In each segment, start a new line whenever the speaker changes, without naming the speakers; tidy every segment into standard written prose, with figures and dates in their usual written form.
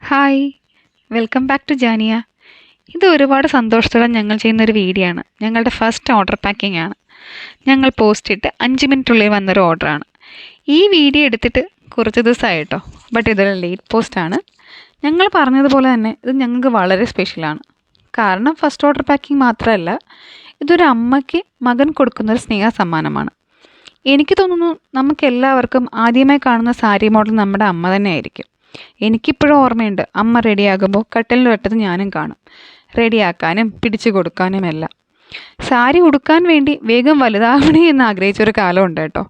Hi, welcome back to ജാനിയ. ഇത് ഒരുപാട് സന്തോഷത്തോടെ ഞങ്ങൾ ചെയ്യുന്നൊരു വീഡിയോ ആണ്. ഞങ്ങളുടെ ഫസ്റ്റ് ഓർഡർ പാക്കിംഗ് ആണ്. ഞങ്ങൾ പോസ്റ്റ് ഇട്ട് 5 മിനിറ്റുള്ളിൽ വന്നൊരു ഓർഡറാണ്. ഈ വീഡിയോ എടുത്തിട്ട് കുറച്ച് ദിവസമായി കേട്ടോ. ബട്ട് ഇതൊരു ലേറ്റ് പോസ്റ്റാണ്. ഞങ്ങൾ പറഞ്ഞതുപോലെ തന്നെ ഇത് ഞങ്ങൾക്ക് വളരെ സ്പെഷ്യലാണ്. കാരണം ഫസ്റ്റ് ഓർഡർ പാക്കിംഗ് മാത്രമല്ല, ഇതൊരു അമ്മയ്ക്ക് മകൻ കൊടുക്കുന്നൊരു സ്നേഹ സമ്മാനമാണ്. എനിക്ക് തോന്നുന്നു നമുക്കെല്ലാവർക്കും ആദ്യമായി കാണുന്ന സാരി മോഡൽ നമ്മുടെ അമ്മ തന്നെയായിരിക്കും. എനിക്കിപ്പോഴും ഓർമ്മയുണ്ട്, അമ്മ റെഡിയാകുമ്പോൾ കട്ടിലിൻ്റെ വെട്ടത്ത് ഞാനും കാണും, റെഡിയാക്കാനും പിടിച്ചു കൊടുക്കാനും എല്ലാം. സാരി ഉടുക്കാൻ വേണ്ടി വേഗം വലുതാവണേ എന്ന് ആഗ്രഹിച്ചൊരു കാലമുണ്ട് കേട്ടോ.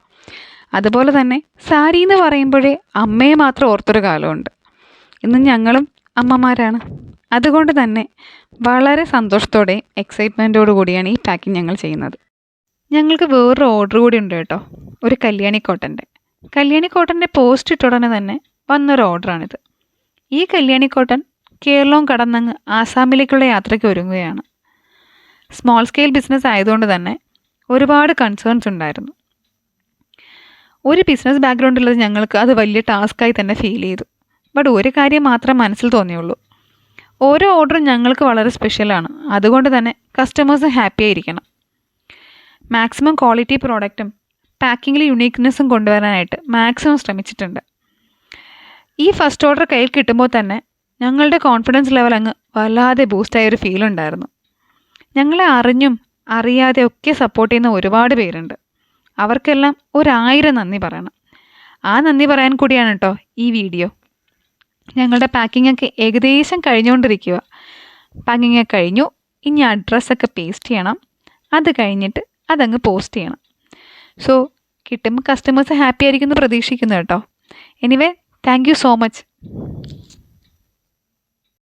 അതുപോലെ തന്നെ സാരി എന്ന് പറയുമ്പോഴേ അമ്മയെ മാത്രം ഓർത്തൊരു കാലമുണ്ട്. ഇന്ന് ഞങ്ങളും അമ്മമാരാണ്. അതുകൊണ്ട് തന്നെ വളരെ സന്തോഷത്തോടെയും എക്സൈറ്റ്മെൻറ്റോടു കൂടിയാണ് ഈ പാക്കിങ് ഞങ്ങൾ ചെയ്യുന്നത്. ഞങ്ങൾക്ക് വേറൊരു ഓർഡർ കൂടി ഉണ്ട് കേട്ടോ. ഒരു കല്യാണി കോട്ടൻ്റെ പോസ്റ്റ് ഇട്ട ഉടനെ തന്നെ വന്നൊരു ഓർഡറാണിത്. ഈ കല്യാണി കോട്ടൺ കേരളവും കടന്നങ്ങ് ആസാമിലേക്കുള്ള യാത്രയ്ക്ക് ഒരുങ്ങുകയാണ്. സ്മോൾ സ്കെയിൽ ബിസിനസ് ആയതുകൊണ്ട് തന്നെ ഒരുപാട് കൺസേൺസ് ഉണ്ടായിരുന്നു. ഒരു ബിസിനസ് ബാക്ക്ഗ്രൗണ്ട് ഉള്ളത് ഞങ്ങൾക്ക് അത് വലിയ ടാസ്ക്കായി തന്നെ ഫീൽ ചെയ്തു. ബട്ട് ഒരു കാര്യം മാത്രം മനസ്സിൽ തോന്നിയുള്ളൂ, ഓരോ ഓർഡറും ഞങ്ങൾക്ക് വളരെ സ്പെഷ്യലാണ്. അതുകൊണ്ട് തന്നെ കസ്റ്റമേഴ്സ് ഹാപ്പി ആയിരിക്കണം. മാക്സിമം ക്വാളിറ്റി പ്രോഡക്റ്റും പാക്കിങ്ങിൽ യുണീക്ക്നെസ്സും കൊണ്ടുവരാനായിട്ട് മാക്സിമം ശ്രമിച്ചിട്ടുണ്ട്. ഈ ഫസ്റ്റ് ഓർഡർ കയ്യിൽ കിട്ടുമ്പോൾ തന്നെ ഞങ്ങളുടെ കോൺഫിഡൻസ് ലെവൽ അങ്ങ് വല്ലാതെ ബൂസ്റ്റായൊരു ഫീൽ ഉണ്ടായിരുന്നു. ഞങ്ങളെ അറിഞ്ഞും അറിയാതെ ഒക്കെ സപ്പോർട്ട് ചെയ്യുന്ന ഒരുപാട് പേരുണ്ട്. അവർക്കെല്ലാം 1000 നന്ദി പറയണം. ആ നന്ദി പറയാൻ കൂടിയാണ് കേട്ടോ ഈ വീഡിയോ. ഞങ്ങളുടെ പാക്കിംഗ് ഒക്കെ ഏകദേശം കഴിഞ്ഞുകൊണ്ടിരിക്കുക. പാക്കിംഗ് ഒക്കെ കഴിഞ്ഞു. ഇനി അഡ്രസ്സൊക്കെ പേസ്റ്റ് ചെയ്യണം. അത് കഴിഞ്ഞിട്ട് അതങ്ങ് പോസ്റ്റ് ചെയ്യണം. സോ കിട്ടുമ്പോൾ കസ്റ്റമേഴ്സ് ഹാപ്പി ആയിരിക്കുമെന്ന് പ്രതീക്ഷിക്കുന്നു കേട്ടോ. Anyway, thank you so much.